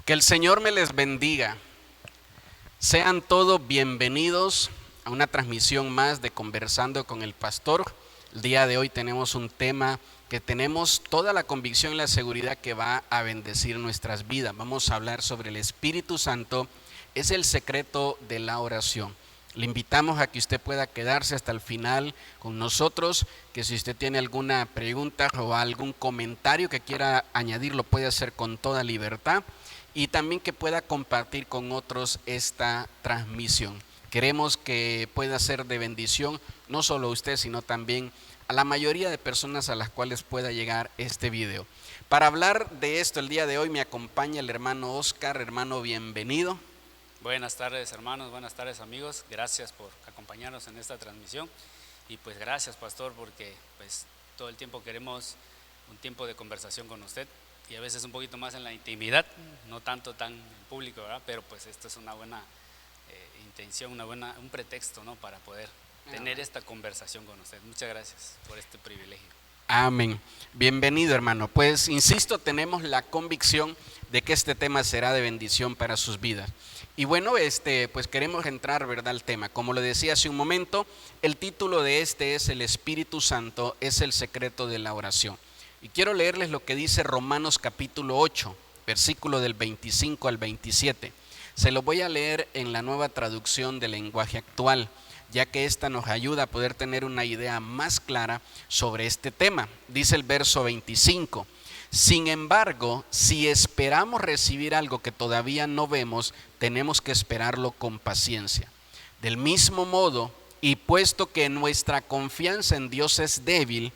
Que el Señor me les bendiga. Sean todos bienvenidos a una transmisión más de Conversando con el Pastor. El día de hoy tenemos un tema que tenemos toda la convicción y la seguridad que va a bendecir nuestras vidas. Vamos a hablar sobre el Espíritu Santo. Es el secreto de la oración. Le invitamos a que usted pueda quedarse hasta el final con nosotros, que si usted tiene alguna pregunta o algún comentario que quiera añadir, lo puede hacer con toda libertad y también que pueda compartir con otros esta transmisión. Queremos que pueda ser de bendición, no solo a usted, sino también a la mayoría de personas a las cuales pueda llegar este video. Para hablar de esto el día de hoy me acompaña el hermano Oscar. Hermano, bienvenido. Buenas tardes hermanos, buenas tardes amigos, gracias por acompañarnos en esta transmisión y pues gracias pastor porque pues todo el tiempo queremos un tiempo de conversación con usted y a veces un poquito más en la intimidad, no tanto tan en público, ¿verdad? Pero pues esto es una buena intención, un pretexto, ¿no? Para poder tener esta conversación con usted. Muchas gracias por este privilegio. Amén. Bienvenido, hermano. Pues insisto, tenemos la convicción de que este tema será de bendición para sus vidas. Y bueno, pues queremos entrar, ¿verdad?, al tema. Como lo decía hace un momento, el título de este es El Espíritu Santo es el secreto de la oración. Y quiero leerles lo que dice Romanos capítulo 8, versículo del 25 al 27. Se lo voy a leer en la Nueva Traducción del Lenguaje Actual, ya que esta nos ayuda a poder tener una idea más clara sobre este tema. Dice el verso 25. Sin embargo, si esperamos recibir algo que todavía no vemos, tenemos que esperarlo con paciencia. Del mismo modo, y puesto que nuestra confianza en Dios es débil,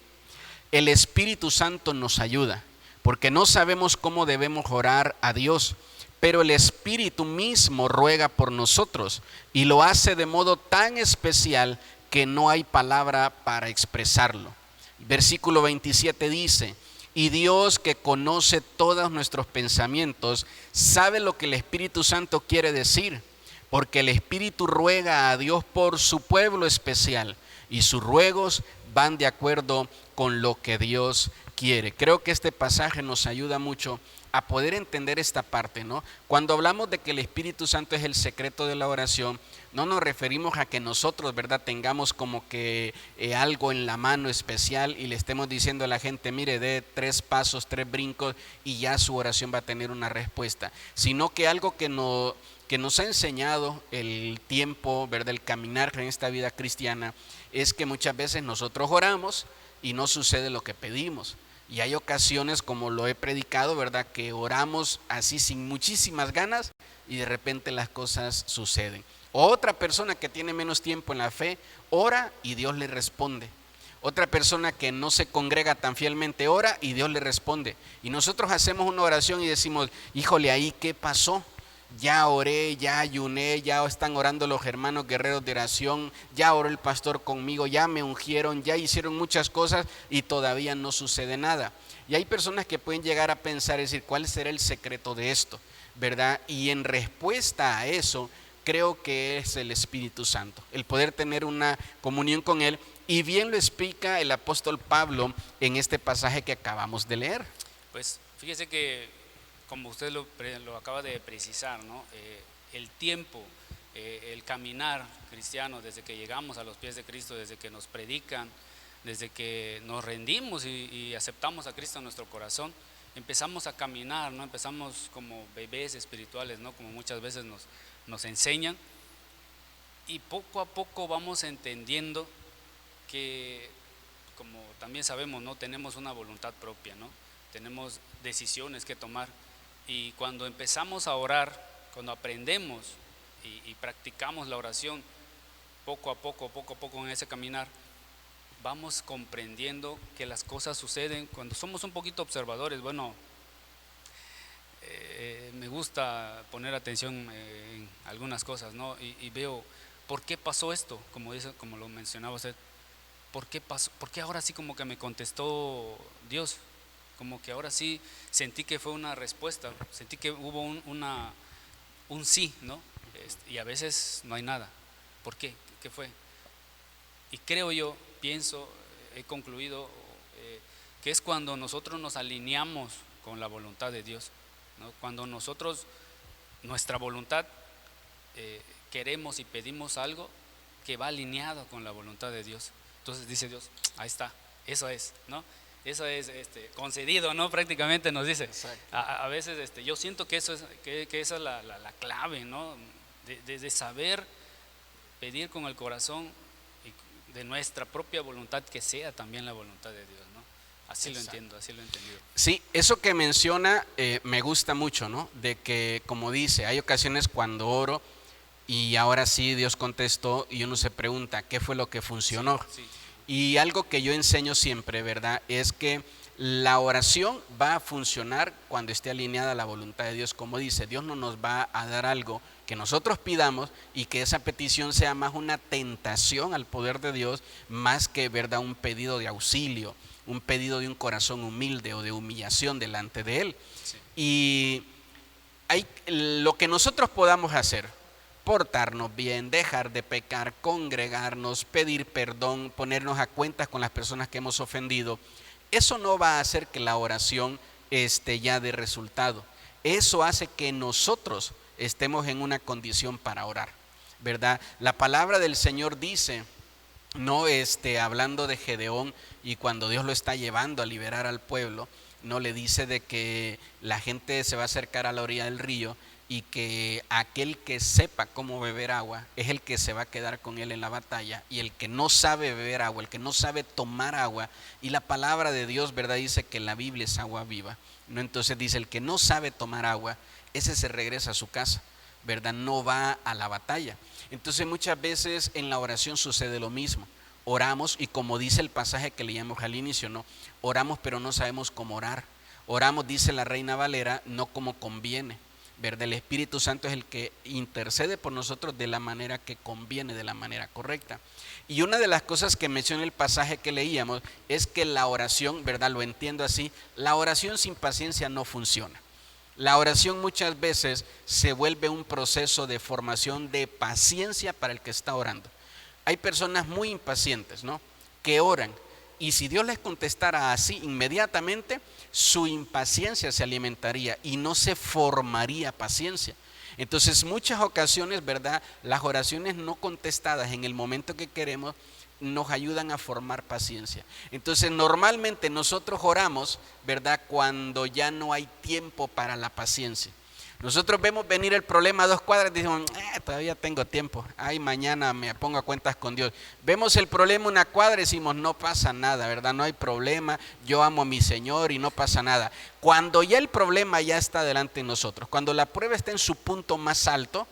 el Espíritu Santo nos ayuda, porque no sabemos cómo debemos orar a Dios, pero el Espíritu mismo ruega por nosotros y lo hace de modo tan especial que no hay palabra para expresarlo. Versículo 27 dice: y Dios, que conoce todos nuestros pensamientos, sabe lo que el Espíritu Santo quiere decir, porque el Espíritu ruega a Dios por su pueblo especial y sus ruegos van de acuerdo con lo que Dios quiere. Creo que este pasaje nos ayuda mucho a poder entender esta parte, ¿no? Cuando hablamos de que el Espíritu Santo es el secreto de la oración, no nos referimos a que nosotros, ¿verdad?, tengamos como que algo en la mano especial y le estemos diciendo a la gente, mire, dé 3 pasos, 3 brincos y ya su oración va a tener una respuesta, sino que algo que nos ha enseñado el tiempo, ¿verdad?, el caminar en esta vida cristiana, es que muchas veces nosotros oramos y no sucede lo que pedimos. Y hay ocasiones, como lo he predicado, ¿verdad?, que oramos así sin muchísimas ganas y de repente las cosas suceden. Otra persona que tiene menos tiempo en la fe, ora y Dios le responde. Otra persona que no se congrega tan fielmente, ora y Dios le responde. Y nosotros hacemos una oración y decimos, híjole, ahí ¿qué pasó? Ya oré, ya ayuné, ya están orando los hermanos guerreros de oración, ya oró el pastor conmigo, ya me ungieron, ya hicieron muchas cosas y todavía no sucede nada. Y hay personas que pueden llegar a pensar, es decir, ¿cuál será el secreto de esto? ¿Verdad? Y en respuesta a eso, creo que es el Espíritu Santo, el poder tener una comunión con Él. Y bien lo explica el apóstol Pablo en este pasaje que acabamos de leer. Pues fíjese que como usted lo acaba de precisar, ¿no? El tiempo, el caminar cristiano desde que llegamos a los pies de Cristo, desde que nos predican, desde que nos rendimos y aceptamos a Cristo en nuestro corazón, empezamos a caminar, ¿no? Empezamos como bebés espirituales, ¿no? Como muchas veces nos enseñan, y poco a poco vamos entendiendo que, como también sabemos, ¿no?, tenemos una voluntad propia, ¿no? Tenemos decisiones que tomar. Y cuando empezamos a orar, cuando aprendemos y practicamos la oración, poco a poco en ese caminar, vamos comprendiendo que las cosas suceden cuando somos un poquito observadores. Bueno, me gusta poner atención en algunas cosas, ¿no? Y veo, ¿por qué pasó esto? Como lo mencionaba usted, ¿por qué pasó? ¿Por qué ahora sí como que me contestó Dios? Como que ahora sí sentí que fue una respuesta, sentí que hubo un sí, ¿no? Y a veces no hay nada. ¿Por qué? ¿Qué fue? Y creo yo, pienso, he concluido que es cuando nosotros nos alineamos con la voluntad de Dios, ¿no? Cuando nosotros, nuestra voluntad, queremos y pedimos algo que va alineado con la voluntad de Dios. Entonces dice Dios, ahí está, eso es, ¿no? Eso es concedido, ¿no? Prácticamente nos dice. A veces yo siento que eso es, que esa es la clave, ¿no? De saber pedir con el corazón y de nuestra propia voluntad que sea también la voluntad de Dios, ¿no? Así lo entiendo, así lo he entendido. Sí, eso que menciona me gusta mucho, ¿no? De que, como dice, hay ocasiones cuando oro y ahora sí Dios contestó y uno se pregunta, ¿qué fue lo que funcionó? Sí, sí. Y algo que yo enseño siempre, ¿verdad? Es que la oración va a funcionar cuando esté alineada a la voluntad de Dios. Como dice, Dios no nos va a dar algo que nosotros pidamos y que esa petición sea más una tentación al poder de Dios, más que, ¿verdad?, un pedido de auxilio, un pedido de un corazón humilde o de humillación delante de Él. Sí. Y hay lo que nosotros podamos hacer: portarnos bien, dejar de pecar, congregarnos, pedir perdón, ponernos a cuentas con las personas que hemos ofendido. Eso no va a hacer que la oración esté ya de resultado. Eso hace que nosotros estemos en una condición para orar, ¿verdad? La palabra del Señor dice, no hablando de Gedeón y cuando Dios lo está llevando a liberar al pueblo, no le dice de que la gente se va a acercar a la orilla del río y que aquel que sepa cómo beber agua es el que se va a quedar con él en la batalla, y el que no sabe beber agua, el que no sabe tomar agua, y la palabra de Dios, ¿verdad?, dice que la Biblia es agua viva, ¿no? Entonces dice, el que no sabe tomar agua, ese se regresa a su casa, ¿verdad? No va a la batalla. Entonces muchas veces en la oración sucede lo mismo. Oramos y, como dice el pasaje que leíamos al inicio, ¿no? Oramos pero no sabemos cómo orar. Oramos, dice la Reina Valera, no como conviene, ¿verdad? El Espíritu Santo es el que intercede por nosotros de la manera que conviene, de la manera correcta. Y una de las cosas que menciona el pasaje que leíamos es que la oración, ¿verdad?, lo entiendo así, la oración sin paciencia no funciona. La oración muchas veces se vuelve un proceso de formación de paciencia para el que está orando. Hay personas muy impacientes, ¿no?, que oran, y si Dios les contestara así inmediatamente, su impaciencia se alimentaría y no se formaría paciencia. Entonces, muchas ocasiones, ¿verdad?, las oraciones no contestadas en el momento que queremos nos ayudan a formar paciencia. Entonces, normalmente nosotros oramos, ¿verdad?, cuando ya no hay tiempo para la paciencia. Nosotros vemos venir el problema a 2 cuadras y decimos, todavía tengo tiempo, ay, mañana me pongo a cuentas con Dios. Vemos el problema 1 cuadra y decimos, no pasa nada, ¿verdad? No hay problema, yo amo a mi Señor y no pasa nada. Cuando ya el problema ya está delante de nosotros, cuando la prueba está en su punto más alto,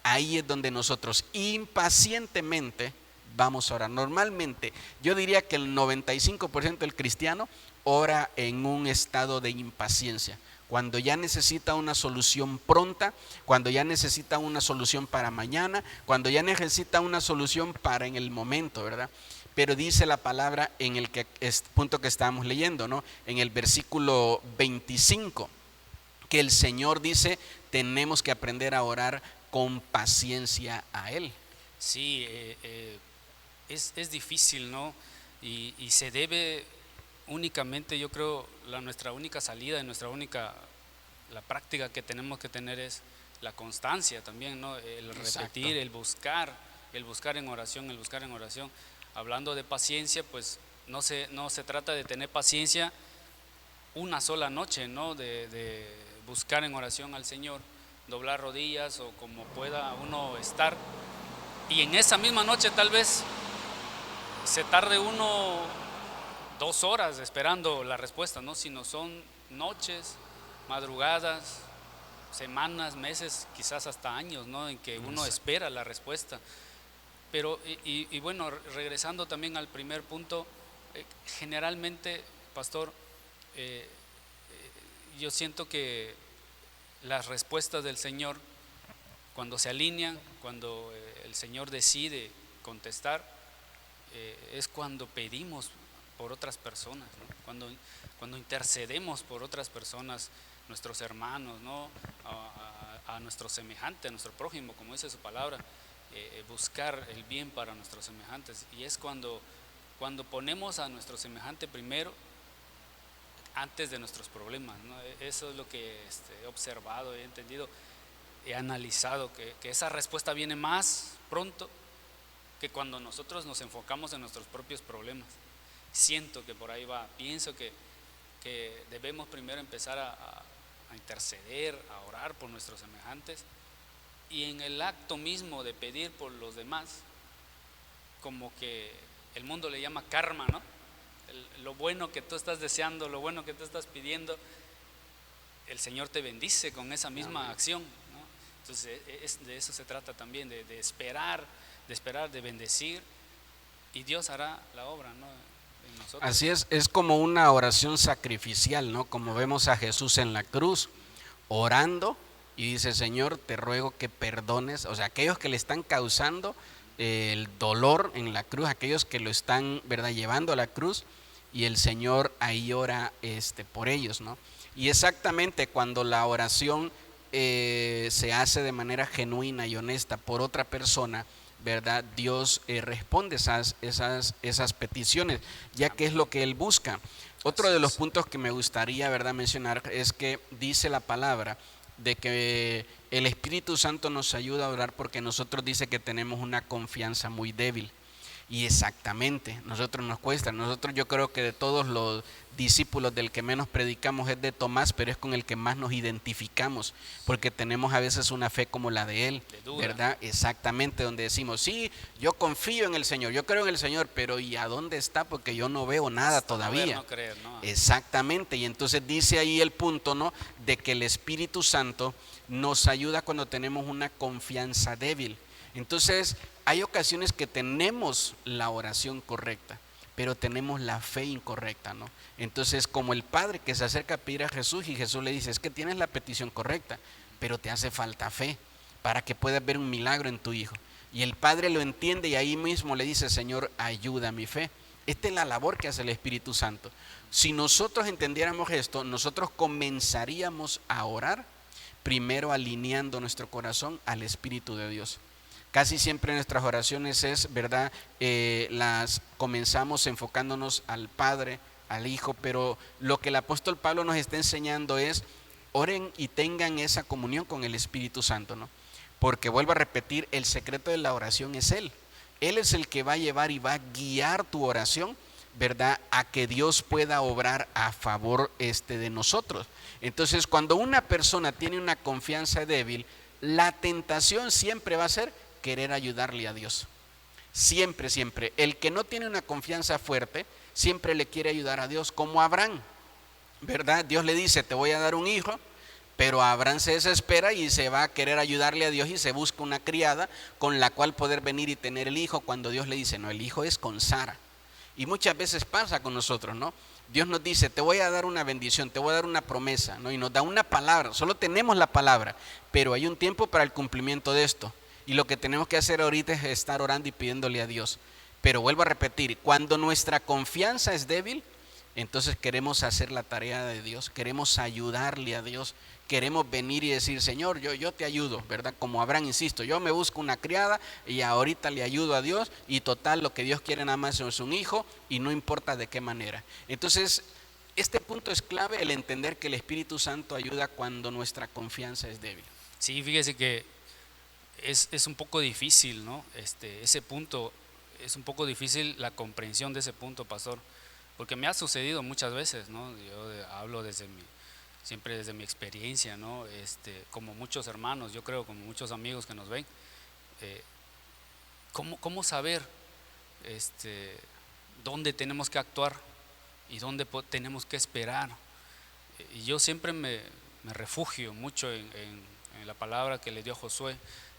ahí es donde nosotros impacientemente vamos a orar. Normalmente, yo diría que el 95% del cristiano ora en un estado de impaciencia, cuando ya necesita una solución pronta, cuando ya necesita una solución para mañana, cuando ya necesita una solución para en el momento, ¿verdad? Pero dice la palabra en el punto que estábamos leyendo, ¿no?, en el versículo 25, que el Señor dice, tenemos que aprender a orar con paciencia a Él. Sí, es difícil, ¿no? Y se debe únicamente, yo creo, nuestra única salida, la práctica que tenemos que tener es la constancia también, ¿no? El repetir, el buscar en oración, Hablando de paciencia, pues no se trata de tener paciencia una sola noche, ¿no? De buscar en oración al Señor, doblar rodillas o como pueda uno estar, y en esa misma noche tal vez se tarde uno 2 horas esperando la respuesta, ¿no? Sino son noches, madrugadas, semanas, meses, quizás hasta años, ¿no?, en que uno espera la respuesta. Pero, y bueno, regresando también al primer punto, generalmente, pastor, yo siento que las respuestas del Señor, cuando se alinean, cuando el Señor decide contestar, es cuando pedimos por otras personas, ¿no? Cuando intercedemos por otras personas, nuestros hermanos, ¿no?, a nuestro semejante, a nuestro prójimo, como dice su palabra, buscar el bien para nuestros semejantes. Y es cuando ponemos a nuestro semejante primero, antes de nuestros problemas, ¿no? Eso es lo que he observado, he entendido, he analizado, que esa respuesta viene más pronto que cuando nosotros nos enfocamos en nuestros propios problemas. Siento que por ahí va, pienso que debemos primero empezar a interceder, a orar por nuestros semejantes, y en el acto mismo de pedir por los demás, como que el mundo le llama karma, ¿no? Lo bueno que tú estás deseando, lo bueno que tú estás pidiendo, el Señor te bendice con esa misma acción, ¿no? Entonces de eso se trata también, de esperar, de bendecir, y Dios hará la obra, ¿no? En nosotros. Así es como una oración sacrificial, ¿no? Como vemos a Jesús en la cruz, orando, y dice: Señor, te ruego que perdones, o sea, aquellos que le están causando el dolor en la cruz, aquellos que lo están, ¿verdad?, llevando a la cruz, y el Señor ahí ora por ellos, ¿no? Y exactamente cuando la oración se hace de manera genuina y honesta por otra persona, ¿verdad?, Dios responde esas peticiones, ya que es lo que Él busca. Otro de los puntos que me gustaría, ¿verdad?, mencionar es que dice la palabra de que el Espíritu Santo nos ayuda a orar porque nosotros dice que tenemos una confianza muy débil. Y exactamente, nosotros nos cuesta. Nosotros, yo creo que de todos los discípulos, del que menos predicamos es de Tomás, pero es con el que más nos identificamos, porque tenemos a veces una fe como la de él, ¿verdad? Exactamente, donde decimos: sí, yo confío en el Señor, yo creo en el Señor, pero ¿y a dónde está? Porque yo no veo nada hasta todavía. No ver, no creer, ¿no? Exactamente, y entonces dice ahí el punto, ¿no?, de que el Espíritu Santo nos ayuda cuando tenemos una confianza débil. Entonces, hay ocasiones que tenemos la oración correcta, pero tenemos la fe incorrecta, ¿no? Entonces, como el padre que se acerca a pedir a Jesús, y Jesús le dice: es que tienes la petición correcta, pero te hace falta fe para que puedas ver un milagro en tu hijo. Y el padre lo entiende y ahí mismo le dice: Señor, ayuda a mi fe. Esta es la labor que hace el Espíritu Santo. Si nosotros entendiéramos esto, nosotros comenzaríamos a orar primero alineando nuestro corazón al Espíritu de Dios. Casi siempre nuestras oraciones es, ¿verdad?, las comenzamos enfocándonos al Padre, al Hijo, pero lo que el apóstol Pablo nos está enseñando es: oren y tengan esa comunión con el Espíritu Santo, ¿no? Porque vuelvo a repetir, el secreto de la oración es Él. Él es el que va a llevar y va a guiar tu oración, ¿verdad?, a que Dios pueda obrar a favor de nosotros. Entonces, cuando una persona tiene una confianza débil, la tentación siempre va a ser querer ayudarle a Dios. Siempre, siempre. El que no tiene una confianza fuerte, siempre le quiere ayudar a Dios, como Abraham, ¿verdad? Dios le dice: te voy a dar un hijo, pero Abraham se desespera y se va a querer ayudarle a Dios y se busca una criada con la cual poder venir y tener el hijo, cuando Dios le dice: no, el hijo es con Sara. Y muchas veces pasa con nosotros, ¿no? Dios nos dice: te voy a dar una bendición, te voy a dar una promesa, ¿no? Y nos da una palabra, solo tenemos la palabra, pero hay un tiempo para el cumplimiento de esto. Y lo que tenemos que hacer ahorita es estar orando y pidiéndole a Dios. Pero vuelvo a repetir, cuando nuestra confianza es débil, entonces queremos hacer la tarea de Dios, queremos ayudarle a Dios, queremos venir y decir: Señor, yo te ayudo, ¿verdad? Como Abraham, insisto, yo me busco una criada y ahorita le ayudo a Dios, y total, lo que Dios quiere nada más es un hijo, y no importa de qué manera. Entonces, este punto es clave, el entender que el Espíritu Santo ayuda cuando nuestra confianza es débil. Sí, fíjese que es un poco difícil, ¿no? Ese punto, es un poco difícil la comprensión de ese punto, pastor, porque me ha sucedido muchas veces, ¿no? Yo hablo siempre desde mi experiencia, ¿no? Como muchos hermanos, yo creo, como muchos amigos que nos ven, ¿cómo saber dónde tenemos que actuar y dónde tenemos que esperar? Y yo siempre me refugio mucho en la palabra que le dio Josué,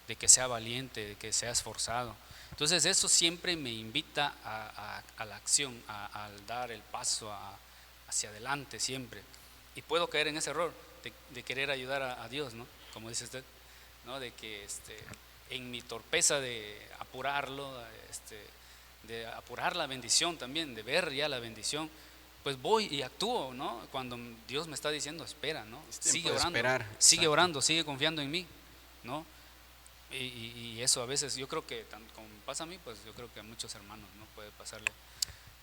de que sea valiente, de que sea esforzado. Entonces eso siempre me invita a la acción, al dar el paso hacia adelante siempre. Y puedo caer en ese error de querer ayudar a Dios, ¿no? Como dice usted, ¿no? De que en mi torpeza de apurarlo, de apurar la bendición también, de ver ya la bendición, pues voy y actúo, ¿no? Cuando Dios me está diciendo: espera, ¿no? Sigue orando, sigue orando, sigue confiando en mí, ¿no? Y eso a veces, yo creo que como pasa a mí, pues yo creo que a muchos hermanos no puede pasarle.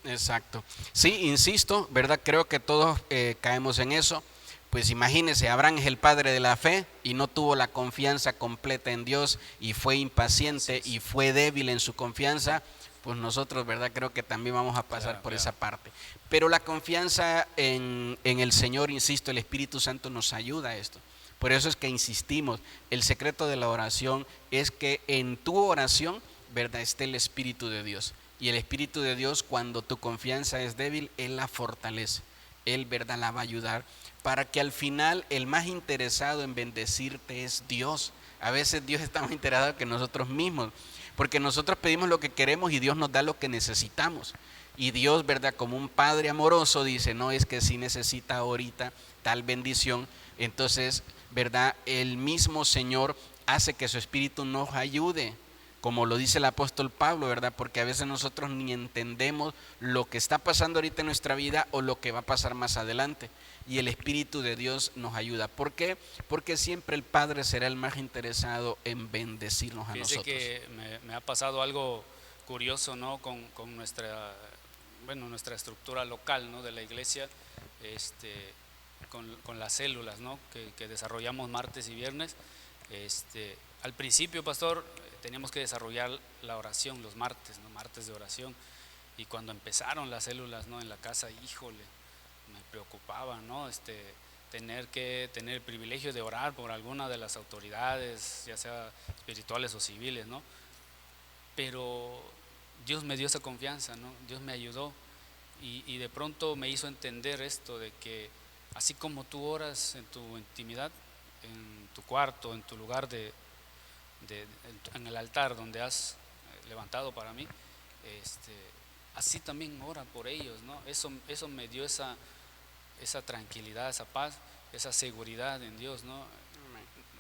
Exacto. Sí, insisto, ¿verdad? Creo que todos caemos en eso. Pues imagínese, Abraham es el padre de la fe y no tuvo la confianza completa en Dios y fue impaciente y fue débil en su confianza. Pues nosotros, ¿verdad? Creo que también vamos a pasar Claro, por claro. esa parte. Pero la confianza en el Señor, insisto, el Espíritu Santo nos ayuda a esto. Por eso es que insistimos, el secreto de la oración es que en tu oración, ¿verdad?, esté el Espíritu de Dios. Y el Espíritu de Dios, cuando tu confianza es débil, Él la fortalece. Él, ¿verdad?, la va a ayudar para que al final el más interesado en bendecirte es Dios. A veces Dios está más interesado que nosotros mismos, porque nosotros pedimos lo que queremos y Dios nos da lo que necesitamos. Y Dios, ¿verdad?, como un padre amoroso dice, no, es que si necesita ahorita tal bendición. Entonces, ¿verdad?, el mismo Señor hace que su Espíritu nos ayude, como lo dice el apóstol Pablo, ¿verdad? Porque a veces nosotros ni entendemos lo que está pasando ahorita en nuestra vida o lo que va a pasar más adelante. Y el Espíritu de Dios nos ayuda. ¿Por qué? Porque siempre el Padre será el más interesado en bendecirnos a Fíjese nosotros. que me ha pasado algo curioso, ¿no? Con nuestra, bueno, nuestra estructura local, ¿no?, de la iglesia, con las células, ¿no?, que desarrollamos martes y viernes. Al principio, pastor, teníamos que desarrollar la oración los martes, ¿no?, martes de oración. Y cuando empezaron las células, ¿no?, en la casa, híjole, me preocupaba, ¿no? Tener el privilegio de orar por alguna de las autoridades, ya sea espirituales o civiles, ¿no? Pero Dios me dio esa confianza, ¿no? Dios me ayudó y de pronto me hizo entender esto de que así como tú oras en tu intimidad, en tu cuarto, en tu lugar en el altar donde has levantado para mí, así también ora por ellos, ¿no? Eso me dio esa tranquilidad, esa paz, esa seguridad en Dios, ¿no?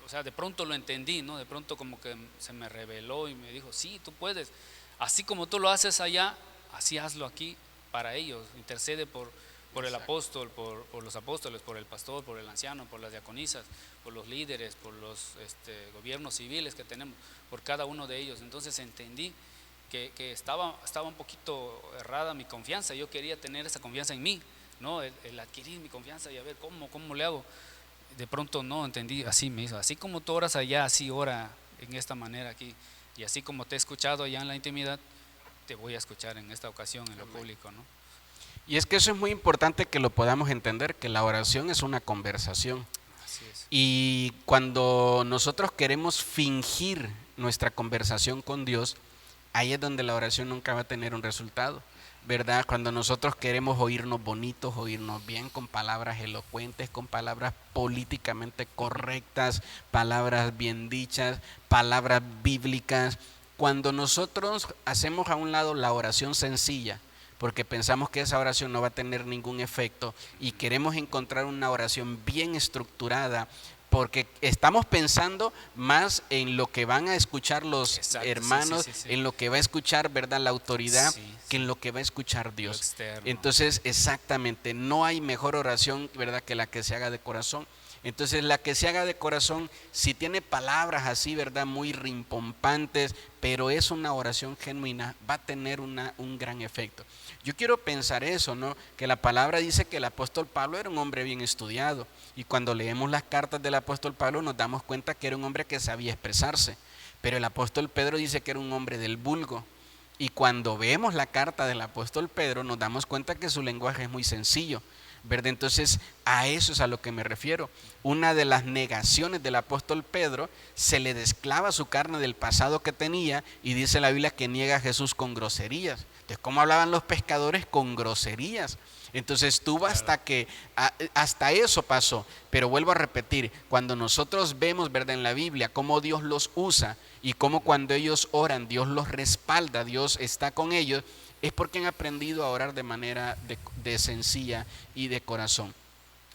O sea, de pronto lo entendí, ¿no? De pronto como que se me reveló y me dijo, sí, tú puedes. Así como tú lo haces allá, así hazlo aquí para ellos. Intercede por el apóstol, por los apóstoles, por el pastor, por el anciano, por las diaconisas, por los líderes, por los gobiernos civiles que tenemos, por cada uno de ellos. Entonces entendí que estaba un poquito errada mi confianza. Yo quería tener esa confianza en mí, ¿no? El adquirir mi confianza y a ver cómo le hago. De pronto no entendí, así me hizo, así como tú oras allá, así ora en esta manera aquí, y así como te he escuchado allá en la intimidad, te voy a escuchar en esta ocasión en lo público, ¿no? Y es que eso es muy importante que lo podamos entender, que la oración es una conversación. Así es. Y cuando nosotros queremos fingir nuestra conversación con Dios, ahí es donde la oración nunca va a tener un resultado, ¿verdad? Cuando nosotros queremos oírnos bonitos, oírnos bien, con palabras elocuentes, con palabras políticamente correctas, palabras bien dichas, palabras bíblicas, cuando nosotros hacemos a un lado la oración sencilla, porque pensamos que esa oración no va a tener ningún efecto y queremos encontrar una oración bien estructurada, porque estamos pensando más en lo que van a escuchar los Exacto, hermanos, sí. en lo que va a escuchar, ¿verdad?, la autoridad, Sí, que en lo que va a escuchar lo Dios. externo. Entonces, exactamente, no hay mejor oración, ¿verdad?, que la que se haga de corazón. Entonces, la que se haga de corazón, si tiene palabras así, ¿verdad?, muy rimpompantes, pero es una oración genuina, va a tener un gran efecto. Yo quiero pensar eso, ¿no? Que la palabra dice que el apóstol Pablo era un hombre bien estudiado, y cuando leemos las cartas del apóstol Pablo nos damos cuenta que era un hombre que sabía expresarse, pero el apóstol Pedro dice que era un hombre del vulgo. Y cuando vemos la carta del apóstol Pedro nos damos cuenta que su lenguaje es muy sencillo, ¿verdad? Entonces a eso es a lo que me refiero. Una de las negaciones del apóstol Pedro, se le desclava su carne del pasado que tenía y dice la Biblia que niega a Jesús con groserías. Entonces, ¿cómo hablaban los pescadores? Con groserías. Entonces tuvo hasta eso pasó. Pero vuelvo a repetir, cuando nosotros vemos, ¿verdad?, en la Biblia cómo Dios los usa y cómo cuando ellos oran Dios los respalda, Dios está con ellos, es porque han aprendido a orar de manera de sencilla y de corazón.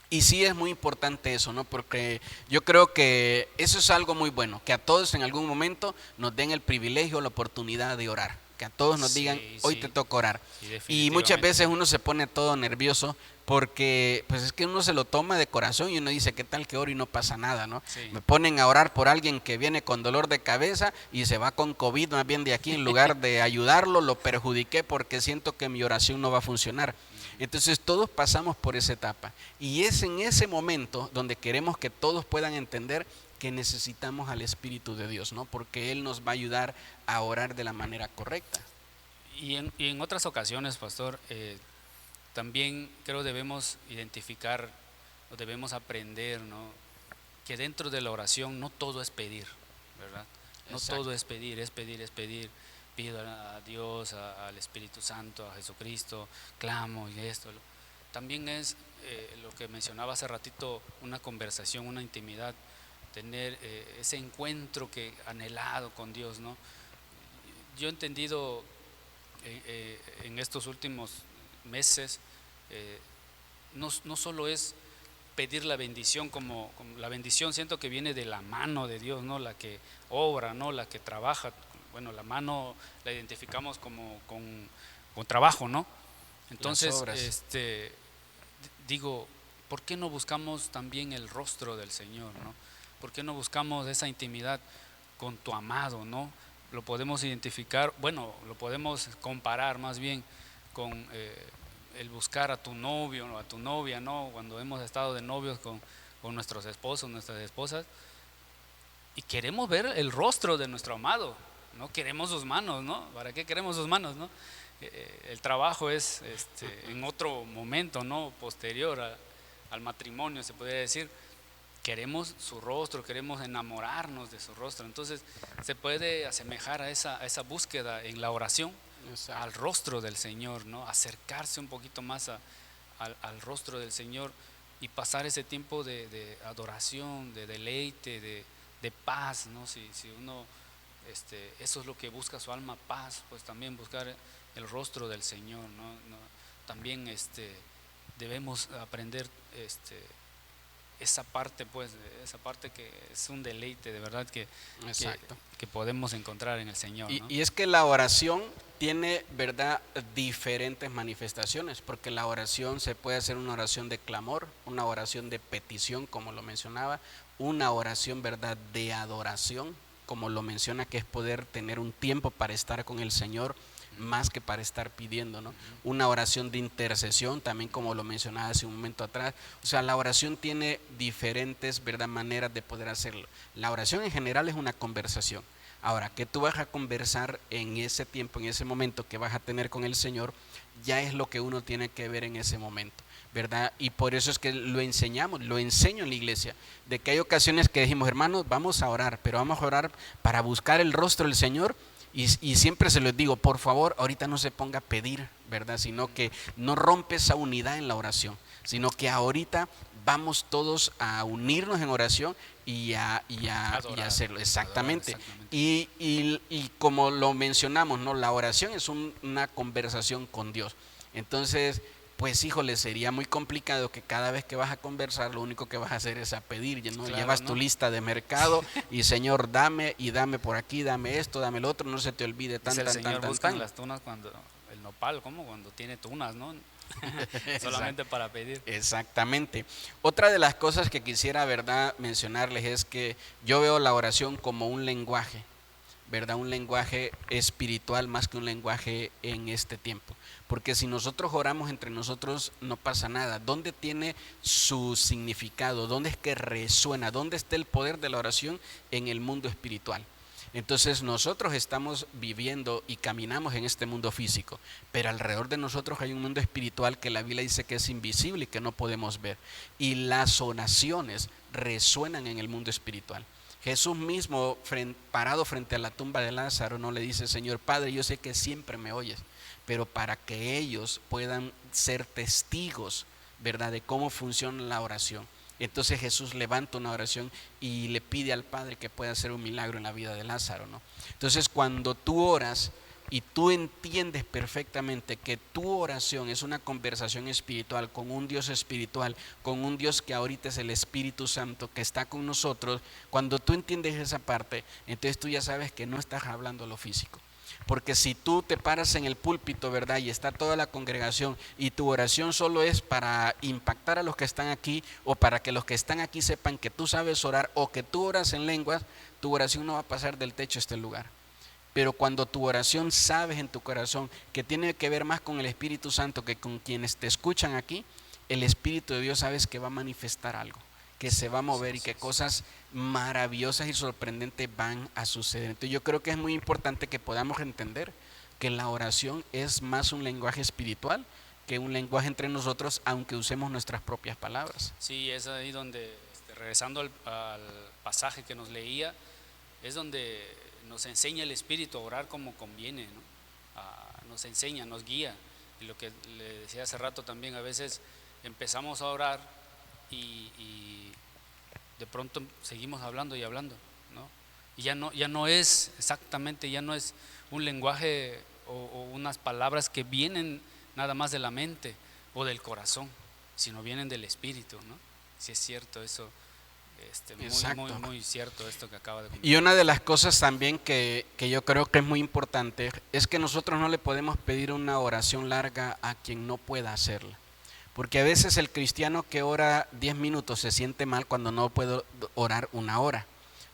Y sí es muy importante eso, ¿no? Porque yo creo que eso es algo muy bueno, que a todos en algún momento nos den el privilegio, la oportunidad de orar, que que a todos nos digan, Sí, hoy te sí, toca orar. sí, Y muchas definitivamente. veces uno se pone todo nervioso porque pues es que uno se lo toma de corazón y uno dice, ¿qué tal que oro y no pasa nada, no? Sí, Me ponen a orar por alguien que viene con dolor de cabeza y se va con COVID más bien de aquí, en lugar de ayudarlo, lo perjudiqué porque siento que mi oración no va a funcionar. Entonces todos pasamos por esa etapa y es en ese momento donde queremos que todos puedan entender que necesitamos al Espíritu de Dios, ¿no? Porque Él nos va a ayudar a orar de la manera correcta. y en otras ocasiones, pastor, también creo debemos identificar o debemos aprender, ¿no? Que dentro de la oración no todo es pedir, ¿verdad? No Exacto. todo es pedir, es pedir, es pedir. Pido a Dios, al Espíritu Santo, a Jesucristo, clamo y esto. También es lo que mencionaba hace ratito, una conversación, una intimidad, tener ese encuentro que anhelado con Dios, ¿no? Yo he entendido en estos últimos meses, eh, no solo es pedir la bendición como la bendición siento que viene de la mano de Dios, ¿no? La que obra, ¿no? La que trabaja. Bueno, la mano la identificamos como con trabajo, ¿no? Las Entonces, obras. digo, ¿por qué no buscamos también el rostro del Señor, ¿no? ¿Por qué no buscamos esa intimidad con tu amado, ¿no? Lo podemos identificar, bueno, lo podemos comparar más bien con el buscar a tu novio o a tu novia, ¿no? Cuando hemos estado de novios con nuestros esposos, nuestras esposas, y queremos ver el rostro de nuestro amado, no queremos sus manos, ¿no? ¿Para qué queremos sus manos, no? El trabajo es en otro momento, ¿no? Posterior al matrimonio, se podría decir. Queremos su rostro, queremos enamorarnos de su rostro. Entonces se puede asemejar a esa búsqueda en la oración, Exacto. al rostro del Señor, ¿no? Acercarse un poquito más al rostro del Señor y pasar ese tiempo de adoración, de deleite, de paz, ¿no? Si uno, eso es lo que busca su alma, paz, pues también buscar el rostro del Señor, ¿no? También debemos aprender esa parte, pues, esa parte que es un deleite de verdad que, Exacto. que podemos encontrar en el Señor, ¿no? Y es que la oración tiene, ¿verdad?, diferentes manifestaciones, porque la oración se puede hacer una oración de clamor, una oración de petición, como lo mencionaba, una oración, ¿verdad?, de adoración, como lo menciona, que es poder tener un tiempo para estar con el Señor más que para estar pidiendo, ¿no? Una oración de intercesión, también como lo mencionaba hace un momento atrás. O sea, la oración tiene diferentes, ¿verdad?, maneras de poder hacerlo. La oración en general es una conversación. Ahora, que tú vas a conversar en ese tiempo, en ese momento que vas a tener con el Señor, ya es lo que uno tiene que ver en ese momento, ¿verdad? Y por eso es que lo enseñamos, lo enseño en la iglesia, de que hay ocasiones que dijimos, hermanos, vamos a orar, pero vamos a orar para buscar el rostro del Señor. Y siempre se los digo, por favor, ahorita no se ponga a pedir, ¿verdad? Sino que no rompe esa unidad en la oración, sino que ahorita vamos todos a unirnos en oración y a hacerlo, Adorar, exactamente. exactamente. Y como lo mencionamos, ¿no? La oración es una conversación con Dios. Entonces, pues híjole, sería muy complicado que cada vez que vas a conversar, lo único que vas a hacer es a pedir, ¿no? Claro, Llevas tu ¿no? lista de mercado y Señor, dame y dame por aquí, dame esto, dame lo otro, no se te olvide Dice el Señor, tan, buscan tan. las tunas cuando, el nopal, ¿cómo? Cuando tiene tunas, ¿no? Exacto. Solamente para pedir. Exactamente. Otra de las cosas que quisiera, ¿verdad?, mencionarles es que yo veo la oración como un lenguaje, ¿verdad? Un lenguaje espiritual más que un lenguaje en este tiempo. Porque si nosotros oramos entre nosotros no pasa nada. ¿Dónde tiene su significado? ¿Dónde es que resuena? ¿Dónde está el poder de la oración en el mundo espiritual? Entonces nosotros estamos viviendo y caminamos en este mundo físico, pero alrededor de nosotros hay un mundo espiritual que la Biblia dice que es invisible y que no podemos ver. Y las oraciones resuenan en el mundo espiritual. Jesús mismo, parado frente a la tumba de Lázaro, no le dice, Señor Padre, yo sé que siempre me oyes, pero para que ellos puedan ser testigos, ¿verdad?, de cómo funciona la oración. Entonces Jesús levanta una oración y le pide al Padre que pueda hacer un milagro en la vida de Lázaro, ¿no? Entonces cuando tú oras y tú entiendes perfectamente que tu oración es una conversación espiritual con un Dios espiritual, con un Dios que ahorita es el Espíritu Santo que está con nosotros, cuando tú entiendes esa parte, entonces tú ya sabes que no estás hablando lo físico. Porque si tú te paras en el púlpito, ¿verdad? Y está toda la congregación y tu oración solo es para impactar a los que están aquí o para que los que están aquí sepan que tú sabes orar o que tú oras en lenguas, tu oración no va a pasar del techo a este lugar. Pero cuando tu oración sabes en tu corazón que tiene que ver más con el Espíritu Santo que con quienes te escuchan aquí, el Espíritu de Dios sabes que va a manifestar algo, que se va a mover y que cosas maravillosas y sorprendentes van a suceder. Entonces yo creo que es muy importante que podamos entender que la oración es más un lenguaje espiritual que un lenguaje entre nosotros, aunque usemos nuestras propias palabras. Sí, es ahí donde, regresando al pasaje que nos leía, es donde nos enseña el Espíritu a orar como conviene, ¿no? Nos enseña, nos guía. Y lo que le decía hace rato también, a veces empezamos a orar y de pronto seguimos hablando y hablando, ¿no? Y ya no es exactamente, ya no es un lenguaje o unas palabras que vienen nada más de la mente o del corazón, sino vienen del Espíritu, ¿no? Si es cierto eso. Muy cierto esto que acaba de comentar. Y una de las cosas también que yo creo que es muy importante es que nosotros no le podemos pedir una oración larga a quien no pueda hacerla. Porque a veces el cristiano que ora 10 minutos se siente mal cuando no puede orar una hora.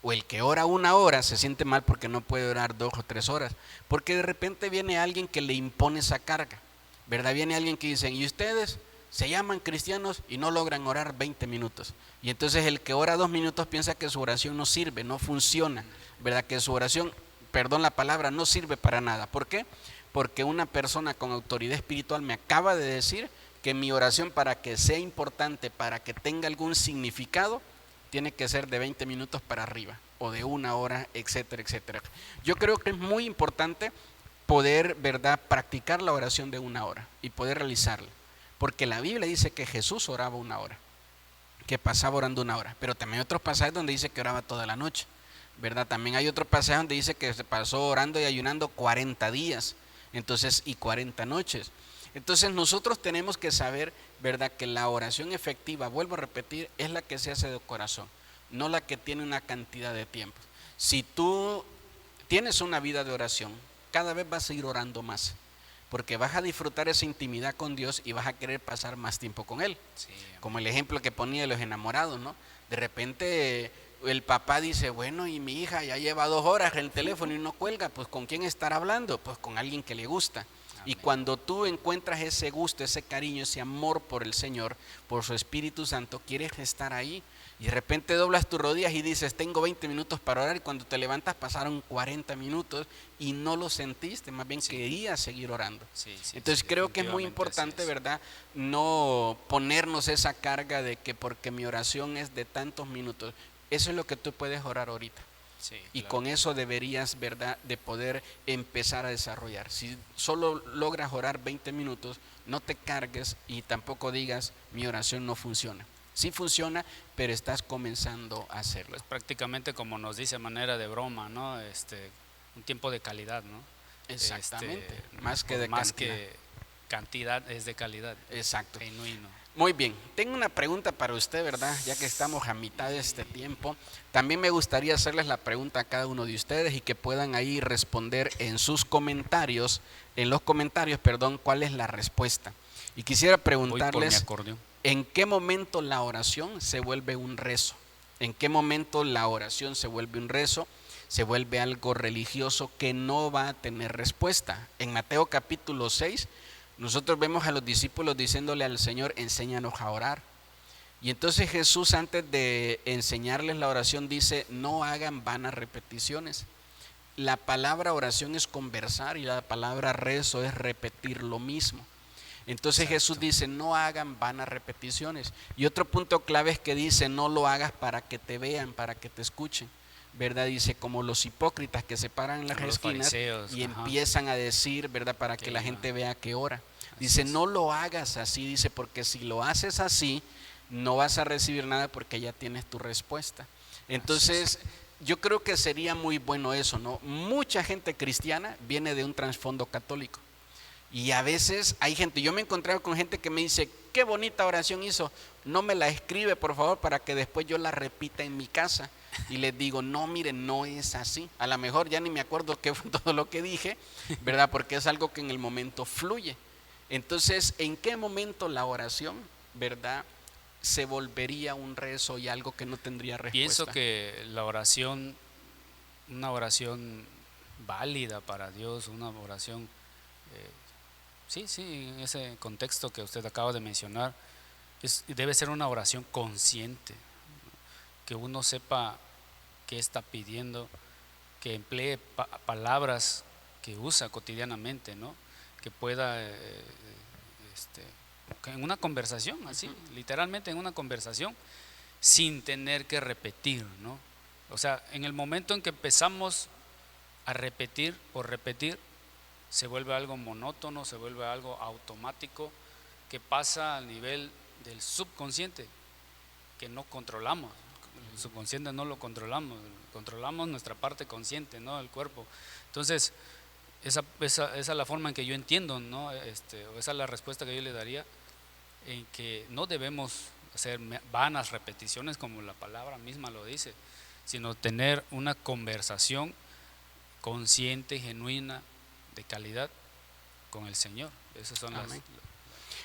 O el que ora una hora se siente mal porque no puede orar 2 o 3 horas. Porque de repente viene alguien que le impone esa carga, ¿verdad? Viene alguien que dice, ¿y ustedes se llaman cristianos y no logran orar 20 minutos? Y entonces el que ora 2 minutos piensa que su oración no sirve, no funciona, ¿verdad? Que su oración, perdón la palabra, no sirve para nada. ¿Por qué? Porque una persona con autoridad espiritual me acaba de decir que mi oración, para que sea importante, para que tenga algún significado, tiene que ser de 20 minutos para arriba o de 1 hora, etcétera, etcétera. Yo creo que es muy importante poder, ¿verdad?, practicar la oración de 1 hora y poder realizarla, porque la Biblia dice que Jesús oraba 1 hora, que pasaba orando 1 hora, pero también hay otros pasajes donde dice que oraba toda la noche, ¿verdad? También hay otro pasaje donde dice que se pasó orando y ayunando 40 días, entonces, y 40 noches. Entonces nosotros tenemos que saber, ¿verdad?, que la oración efectiva, vuelvo a repetir, es la que se hace de corazón, no la que tiene una cantidad de tiempo. Si tú tienes una vida de oración, cada vez vas a ir orando más, porque vas a disfrutar esa intimidad con Dios y vas a querer pasar más tiempo con Él. Sí, como el ejemplo que ponía de los enamorados, ¿no? De repente el papá dice, bueno, y mi hija ya lleva 2 horas en el teléfono y no cuelga, pues ¿con quién estará hablando? Pues con alguien que le gusta. Y cuando tú encuentras ese gusto, ese cariño, ese amor por el Señor, por su Espíritu Santo, quieres estar ahí. Y de repente doblas tus rodillas y dices, tengo 20 minutos para orar, y cuando te levantas pasaron 40 minutos y no lo sentiste, más bien querías seguir orando. Entonces creo que es muy importante, ¿verdad?, no ponernos esa carga de que porque mi oración es de tantos minutos. Eso es lo que tú puedes orar ahorita. Sí, y claro, con eso deberías, ¿verdad?, de poder empezar a desarrollar. Si solo logras orar 20 minutos, no te cargues y tampoco digas, mi oración no funciona. Sí funciona, pero estás comenzando a hacerlo. Pues prácticamente como nos dice a manera de broma, ¿no? Un tiempo de calidad, ¿no? Exactamente, más que de más cantidad. Que cantidad es de calidad. Exacto. Genuino. Muy bien, tengo una pregunta para usted, ¿verdad? Ya que estamos a mitad de este tiempo, también me gustaría hacerles la pregunta a cada uno de ustedes y que puedan ahí responder en sus comentarios, cuál es la respuesta. Y quisiera preguntarles, ¿en qué momento la oración se vuelve un rezo? ¿En qué momento la oración se vuelve un rezo? Se vuelve algo religioso que no va a tener respuesta. En Mateo capítulo 6, nosotros vemos a los discípulos diciéndole al Señor, enséñanos a orar. Y entonces Jesús, antes de enseñarles la oración, dice, no hagan vanas repeticiones. La palabra oración es conversar y la palabra rezo es repetir lo mismo. Entonces Jesús dice, no hagan vanas repeticiones. Y otro punto clave es que dice, no lo hagas para que te vean, para que te escuchen, ¿verdad? Dice, como los hipócritas que se paran en las esquinas y empiezan a decir, ¿verdad?, para que la gente vea que ora. Dice, no lo hagas así, dice, porque si lo haces así, no vas a recibir nada porque ya tienes tu respuesta. Entonces, yo creo que sería muy bueno eso, ¿no? Mucha gente cristiana viene de un trasfondo católico. Y a veces hay gente, yo me he encontrado con gente que me dice, qué bonita oración hizo, no me la escribe por favor para que después yo la repita en mi casa, y les digo, no, miren, no es así. A lo mejor ya ni me acuerdo qué fue todo lo que dije, ¿verdad? Porque es algo que en el momento fluye. Entonces, ¿en qué momento la oración, verdad, se volvería un rezo y algo que no tendría respuesta? Pienso que la oración, una oración válida para Dios, una oración, sí, en ese contexto que usted acaba de mencionar, debe ser una oración consciente, que uno sepa qué está pidiendo, que emplee palabras que usa cotidianamente, ¿no? Que pueda, en una conversación, así, literalmente en una conversación, sin tener que repetir, ¿no? O sea, en el momento en que empezamos a repetir por repetir, se vuelve algo monótono, se vuelve algo automático, que pasa al nivel del subconsciente, que no controlamos. El subconsciente no lo controlamos nuestra parte consciente, ¿no? El cuerpo. Entonces, esa es la forma en que yo entiendo, ¿no? Esa es la respuesta que yo le daría, en que no debemos hacer vanas repeticiones como la palabra misma lo dice, sino tener una conversación consciente, genuina, de calidad con el Señor. Esas son las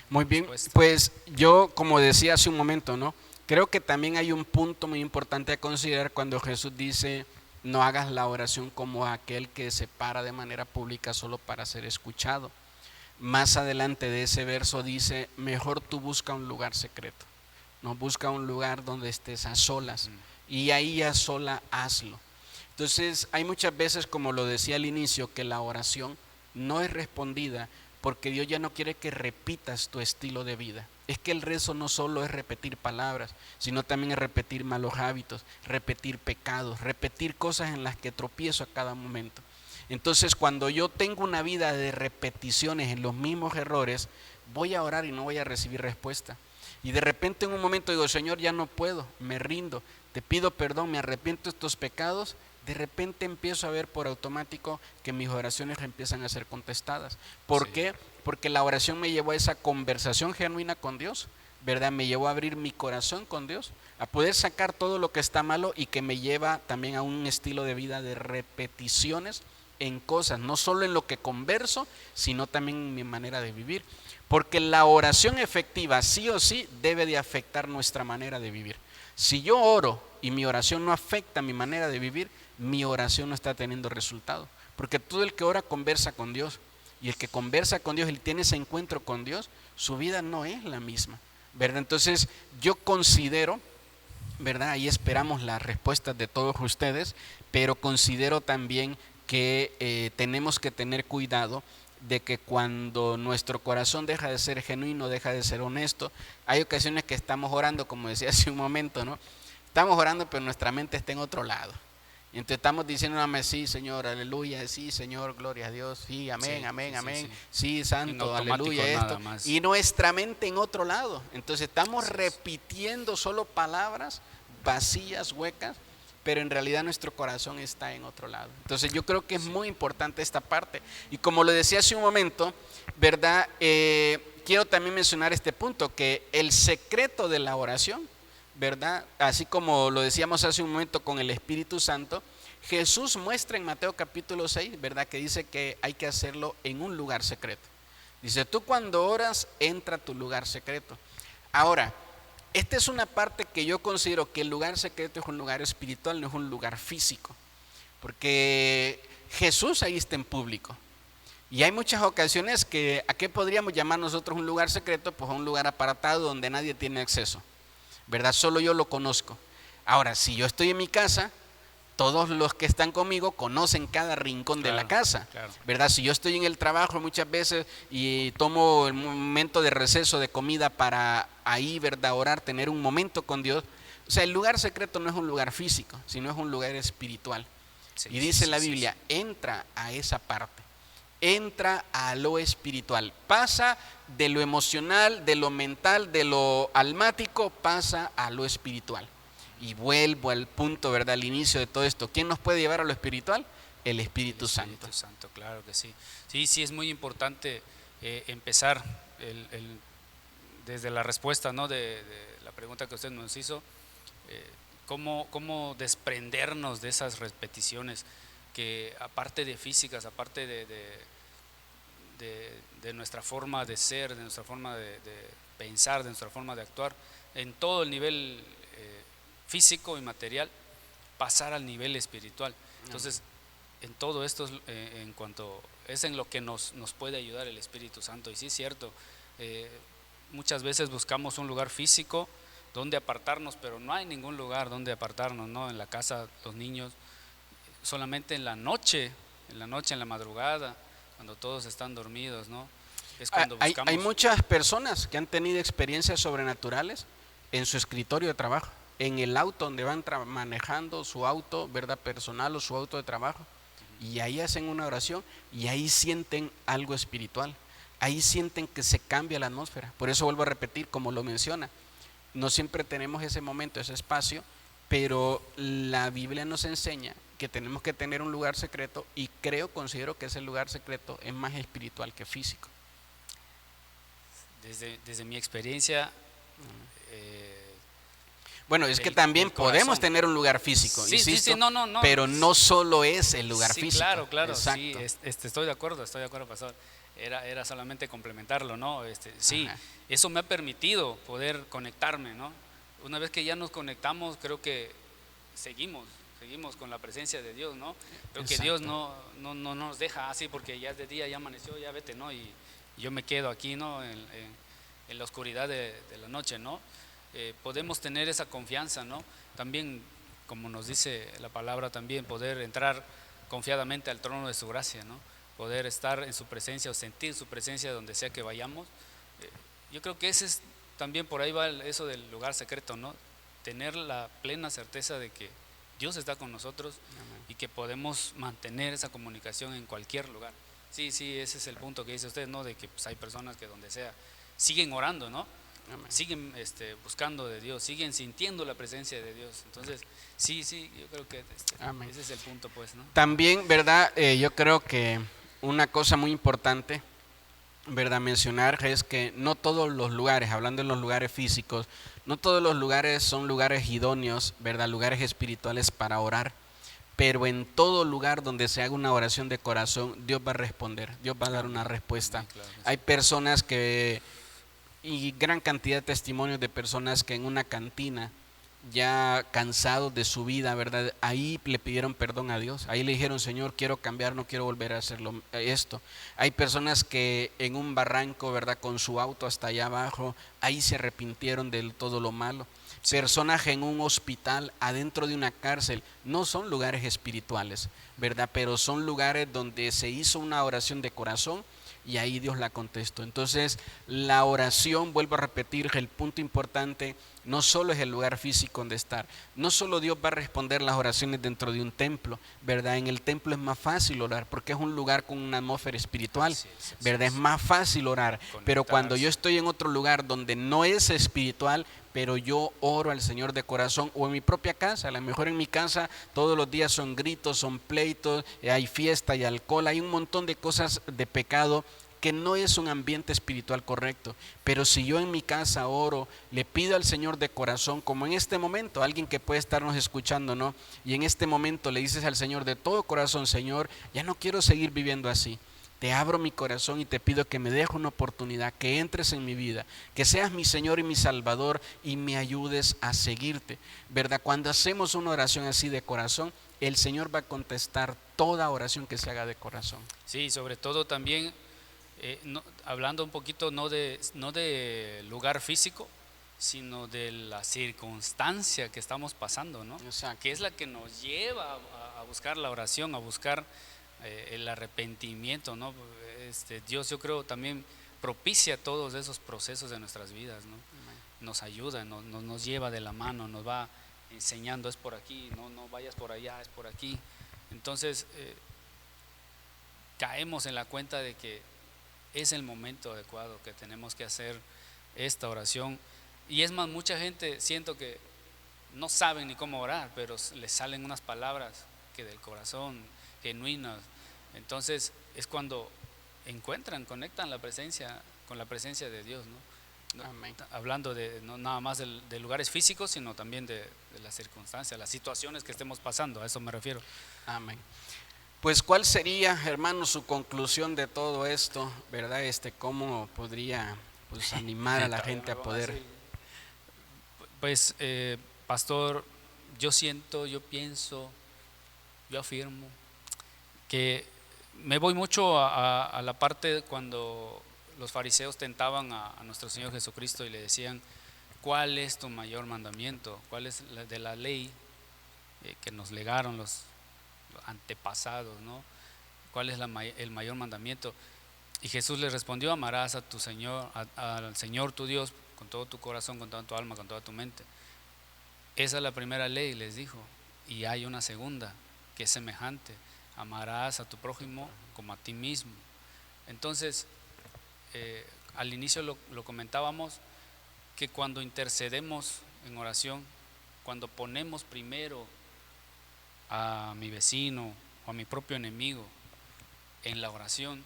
muy bien, respuestas. pues yo, como decía hace un momento, ¿no? Creo que también hay un punto muy importante a considerar cuando Jesús dice, no hagas la oración como aquel que se para de manera pública solo para ser escuchado. Más adelante de ese verso dice, mejor tú busca un lugar secreto, no, busca un lugar donde estés a solas y ahí a sola hazlo. Entonces hay muchas veces, como lo decía al inicio, que la oración no es respondida porque Dios ya no quiere que repitas tu estilo de vida. Es que el rezo no solo es repetir palabras, sino también es repetir malos hábitos, repetir pecados, repetir cosas en las que tropiezo a cada momento. Entonces, cuando yo tengo una vida de repeticiones en los mismos errores, voy a orar y no voy a recibir respuesta. Y de repente en un momento digo, Señor, ya no puedo, me rindo, te pido perdón, me arrepiento de estos pecados. De repente empiezo a ver por automático que mis oraciones empiezan a ser contestadas. ¿Por qué? Porque la oración me llevó a esa conversación genuina con Dios, ¿verdad? Me llevó a abrir mi corazón con Dios, a poder sacar todo lo que está malo y que me lleva también a un estilo de vida de repeticiones en cosas, no solo en lo que converso, sino también en mi manera de vivir. Porque la oración efectiva sí o sí debe de afectar nuestra manera de vivir. Si yo oro y mi oración no afecta mi manera de vivir, mi oración no está teniendo resultado. Porque todo el que ora conversa con Dios. Y el que conversa con Dios y tiene ese encuentro con Dios, su vida no es la misma, ¿verdad? Entonces yo considero, ¿verdad? Ahí esperamos las respuestas de todos ustedes, pero considero también que tenemos que tener cuidado de que cuando nuestro corazón deja de ser genuino, deja de ser honesto, hay ocasiones que estamos orando, como decía hace un momento, ¿no? Estamos orando, pero nuestra mente está en otro lado. Y entonces estamos diciendo, sí, Señor, aleluya, sí, Señor, gloria a Dios, sí, amén, Sí, amén, sí, amén, sí. sí, santo, aleluya, esto. Más. Y nuestra mente en otro lado. Entonces estamos repitiendo solo palabras vacías, huecas, pero en realidad nuestro corazón está en otro lado. Entonces yo creo que es muy importante esta parte. Y como lo decía hace un momento, ¿verdad? Quiero también mencionar este punto, que el secreto de la oración, ¿verdad? Así como lo decíamos hace un momento con el Espíritu Santo, Jesús muestra en Mateo capítulo 6, ¿verdad? Que dice que hay que hacerlo en un lugar secreto. Dice, tú cuando oras, entra a tu lugar secreto. Ahora, esta es una parte que yo considero que el lugar secreto es un lugar espiritual, no es un lugar físico. Porque Jesús ahí está en público. Y hay muchas ocasiones que, ¿a qué podríamos llamar nosotros un lugar secreto? Pues a un lugar apartado donde nadie tiene acceso, ¿verdad? Solo yo lo conozco. Ahora, si yo estoy en mi casa, todos los que están conmigo conocen cada rincón de la casa, ¿verdad? Si yo estoy en el trabajo muchas veces y tomo el momento de receso de comida para ahí, ¿verdad? Orar, tener un momento con Dios. O sea, el lugar secreto no es un lugar físico, sino es un lugar espiritual. Y dice la Biblia, entra a esa parte, entra a lo espiritual, pasa de lo emocional, de lo mental, de lo almático, pasa a lo espiritual. Y vuelvo al punto, ¿verdad? Al inicio de todo esto. ¿Quién nos puede llevar a lo espiritual? El Espíritu Santo. El Espíritu Santo, claro que sí. Sí, es muy importante empezar desde la respuesta, ¿no? de la pregunta que usted nos hizo. cómo desprendernos de esas repeticiones que, aparte de físicas, aparte de nuestra forma de ser, de nuestra forma de pensar, de nuestra forma de actuar, en todo el nivel físico y material, pasar al nivel espiritual. Entonces, en todo esto, en cuanto es en lo que nos puede ayudar el Espíritu Santo. Y sí es cierto, muchas veces buscamos un lugar físico donde apartarnos, pero no hay ningún lugar donde apartarnos, ¿no? En la casa, los niños, solamente en la noche, en la madrugada, cuando todos están dormidos, ¿no? Es cuando buscamos. Hay muchas personas que han tenido experiencias sobrenaturales en su escritorio de trabajo, en el auto donde van manejando su auto, ¿verdad? Personal o su auto de trabajo. Y ahí hacen una oración y ahí sienten algo espiritual. Ahí sienten que se cambia la atmósfera. Por eso vuelvo a repetir, como lo menciona, no siempre tenemos ese momento, ese espacio, pero la Biblia nos enseña que tenemos que tener un lugar secreto y considero que ese lugar secreto es más espiritual que físico. Desde mi experiencia, bueno, es que también podemos tener un lugar físico, sí, insisto, sí, no, pero no solo es el lugar sí, físico. Claro, exacto. sí, estoy de acuerdo, pastor. Era solamente complementarlo, ¿no? Sí, Ajá. eso me ha permitido poder conectarme, ¿no? Una vez que ya nos conectamos, creo que seguimos con la presencia de Dios, ¿no? Creo que Dios no nos deja así porque ya es de día, ya amaneció, ya vete, ¿no? Y yo me quedo aquí, ¿no? En la oscuridad de la noche, ¿no? Podemos tener esa confianza, ¿no? También, como nos dice la palabra, también poder entrar confiadamente al trono de su gracia, ¿no? Poder estar en su presencia o sentir su presencia donde sea que vayamos. Yo creo que ese es también, por ahí va eso del lugar secreto, ¿no? Tener la plena certeza de que Dios está con nosotros. Amén. Y que podemos mantener esa comunicación en cualquier lugar. Sí, ese es el punto que dice usted, ¿no? De que pues, hay personas que donde sea siguen orando, ¿no? Amén. Siguen buscando de Dios, siguen sintiendo la presencia de Dios. Entonces, sí, yo creo que ese es el punto, pues, ¿no? También, ¿verdad? Yo creo que una cosa muy importante, ¿verdad? Mencionar es que no todos los lugares, hablando en los lugares físicos, no todos los lugares son lugares idóneos, ¿verdad? Lugares espirituales para orar. Pero en todo lugar donde se haga una oración de corazón, Dios va a responder, Dios va a dar una respuesta. Claro, sí. Hay personas y gran cantidad de testimonios de personas que en una cantina, ya cansados de su vida, ¿verdad? Ahí le pidieron perdón a Dios, ahí le dijeron, Señor, quiero cambiar, no quiero volver a hacerlo esto. Hay personas que en un barranco, ¿verdad? Con su auto hasta allá abajo, ahí se arrepintieron de todo lo malo. Sí. Personas en un hospital, adentro de una cárcel, no son lugares espirituales, ¿verdad? Pero son lugares donde se hizo una oración de corazón y ahí Dios la contestó. Entonces, la oración, vuelvo a repetir, el punto importante no solo es el lugar físico donde estar, no solo Dios va a responder las oraciones dentro de un templo, ¿verdad? En el templo es más fácil orar porque es un lugar con una atmósfera espiritual, ¿verdad? Es más fácil orar, pero cuando yo estoy en otro lugar donde no es espiritual, pero yo oro al Señor de corazón, o en mi propia casa, a lo mejor en mi casa todos los días son gritos, son pleitos, hay fiesta, hay alcohol, hay un montón de cosas de pecado que no es un ambiente espiritual correcto. Pero si yo en mi casa oro, le pido al Señor de corazón, como en este momento, alguien que puede estarnos escuchando, ¿no? Y en este momento le dices al Señor de todo corazón, Señor, ya no quiero seguir viviendo así. Te abro mi corazón y te pido que me dejes una oportunidad, que entres en mi vida, que seas mi Señor y mi Salvador y me ayudes a seguirte, ¿verdad? Cuando hacemos una oración así de corazón, el Señor va a contestar toda oración que se haga de corazón. Sí, sobre todo también, hablando un poquito no de lugar físico, sino de la circunstancia que estamos pasando, ¿no? Exacto. Que es la que nos lleva a buscar la oración, a buscar el arrepentimiento, ¿no? Dios, yo creo, también propicia todos esos procesos de nuestras vidas, ¿no? Nos ayuda, nos lleva de la mano, nos va enseñando, es por aquí, no vayas por allá, es por aquí. Entonces caemos en la cuenta de que es el momento adecuado, que tenemos que hacer esta oración. Y es más, mucha gente siento que no saben ni cómo orar, pero les salen unas palabras que del corazón, genuinas. Entonces es cuando conectan con la presencia de Dios, ¿no? Amén. Hablando de no nada más de lugares físicos, sino también de las circunstancias, las situaciones que estemos pasando, a eso me refiero. Amén. Pues, ¿cuál sería, hermano, su conclusión de todo esto, verdad? ¿Cómo podría, pues, animar a la gente a poder? Pues, pastor, yo siento, yo pienso, yo afirmo que me voy mucho a la parte cuando los fariseos tentaban a nuestro Señor Jesucristo y le decían: ¿cuál es tu mayor mandamiento? ¿Cuál es de la ley que nos legaron los antepasados, ¿no? ¿Cuál es el mayor mandamiento? Y Jesús le respondió: amarás a tu Señor, al Señor tu Dios con todo tu corazón, con toda tu alma, con toda tu mente. Esa es la primera ley, les dijo. Y hay una segunda que es semejante: amarás a tu prójimo como a ti mismo. Entonces, al inicio lo comentábamos, que cuando intercedemos en oración, cuando ponemos primero a mi vecino o a mi propio enemigo en la oración,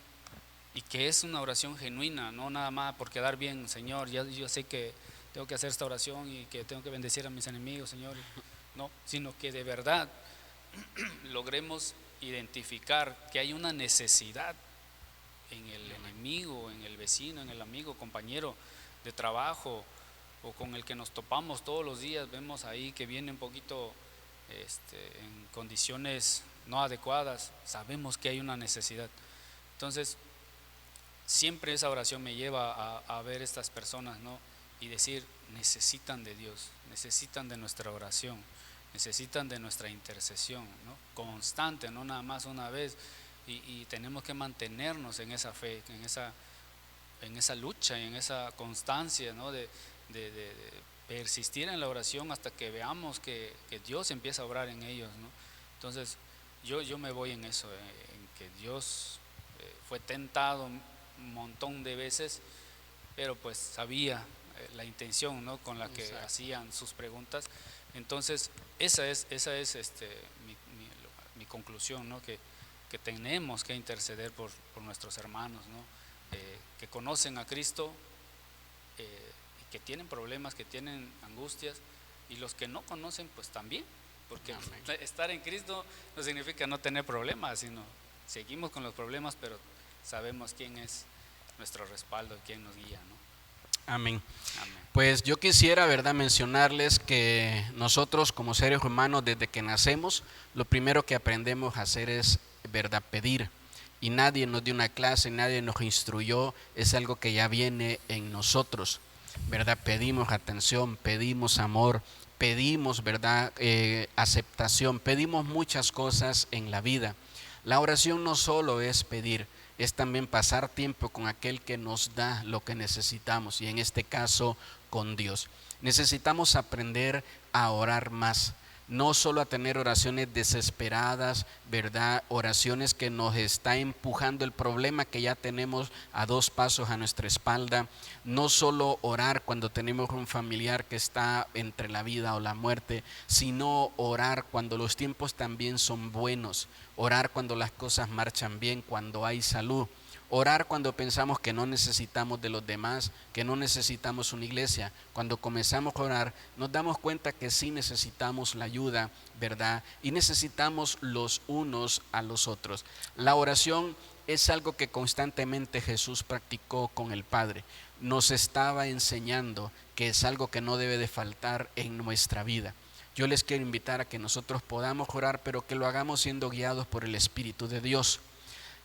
y que es una oración genuina, no nada más por quedar bien, Señor, yo sé que tengo que hacer esta oración y que tengo que bendecir a mis enemigos, Señor, no, sino que de verdad logremos identificar que hay una necesidad en el enemigo, en el vecino, en el amigo, compañero de trabajo o con el que nos topamos todos los días. Vemos ahí que viene un poquito en condiciones no adecuadas, sabemos que hay una necesidad. Entonces, siempre esa oración me lleva a ver estas personas, ¿no? Y decir: necesitan de Dios, necesitan de nuestra oración, necesitan de nuestra intercesión, ¿no? Constante, no nada más una vez, y tenemos que mantenernos en esa fe, en esa lucha y en esa constancia, ¿no? de persistir en la oración hasta que veamos que Dios empieza a obrar en ellos, ¿no? Entonces yo me voy en eso, en que Dios fue tentado un montón de veces, pero pues sabía la intención, ¿no? Con la que Exacto. hacían sus preguntas. Entonces esa es mi conclusión, ¿no? Que tenemos que interceder por nuestros hermanos, ¿no? Que conocen a Cristo, y que tienen problemas, que tienen angustias, y los que no conocen pues también, porque amén, estar en Cristo no significa no tener problemas, sino seguimos con los problemas, pero sabemos quién es nuestro respaldo, quién nos guía, ¿no? Amén. Amén. Pues yo quisiera, verdad, mencionarles que nosotros como seres humanos, desde que nacemos, lo primero que aprendemos a hacer es, verdad, pedir. Y nadie nos dio una clase, nadie nos instruyó, es algo que ya viene en nosotros, verdad. Pedimos atención, pedimos amor, pedimos, verdad, aceptación, pedimos muchas cosas en la vida. La oración no solo es pedir, es también pasar tiempo con aquel que nos da lo que necesitamos, y en este caso con Dios. Necesitamos aprender a orar más, no solo a tener oraciones desesperadas, ¿verdad? Oraciones que nos está empujando el problema que ya tenemos a 2 pasos a nuestra espalda. No solo orar cuando tenemos un familiar que está entre la vida o la muerte, sino orar cuando los tiempos también son buenos. Orar cuando las cosas marchan bien, cuando hay salud. Orar cuando pensamos que no necesitamos de los demás, que no necesitamos una iglesia. Cuando comenzamos a orar, nos damos cuenta que sí necesitamos la ayuda, ¿verdad? Y necesitamos los unos a los otros. La oración es algo que constantemente Jesús practicó con el Padre. Nos estaba enseñando que es algo que no debe de faltar en nuestra vida. Yo les quiero invitar a que nosotros podamos orar, pero que lo hagamos siendo guiados por el Espíritu de Dios.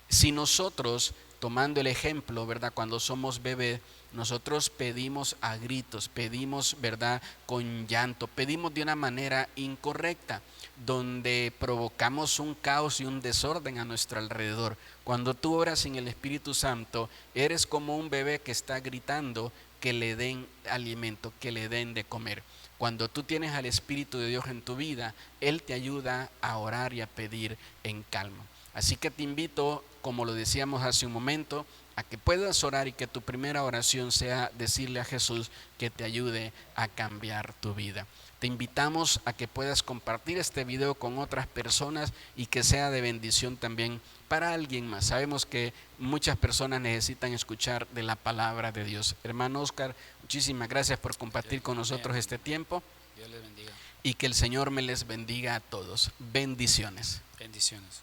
Si nosotros, tomando el ejemplo, ¿verdad? Cuando somos bebés, nosotros pedimos a gritos, pedimos, ¿verdad? Con llanto, pedimos de una manera incorrecta, donde provocamos un caos y un desorden a nuestro alrededor. Cuando tú oras en el Espíritu Santo, eres como un bebé que está gritando que le den alimento, que le den de comer. Cuando tú tienes al Espíritu de Dios en tu vida, Él te ayuda a orar y a pedir en calma. Así que te invito, como lo decíamos hace un momento, a que puedas orar y que tu primera oración sea decirle a Jesús que te ayude a cambiar tu vida. Te invitamos a que puedas compartir este video con otras personas y que sea de bendición también para alguien más. Sabemos que muchas personas necesitan escuchar de la palabra de Dios. Hermano Oscar, Muchísimas gracias por compartir con nosotros Amén. este tiempo Dios les bendiga. y que el Señor me les bendiga a todos. Bendiciones. Bendiciones.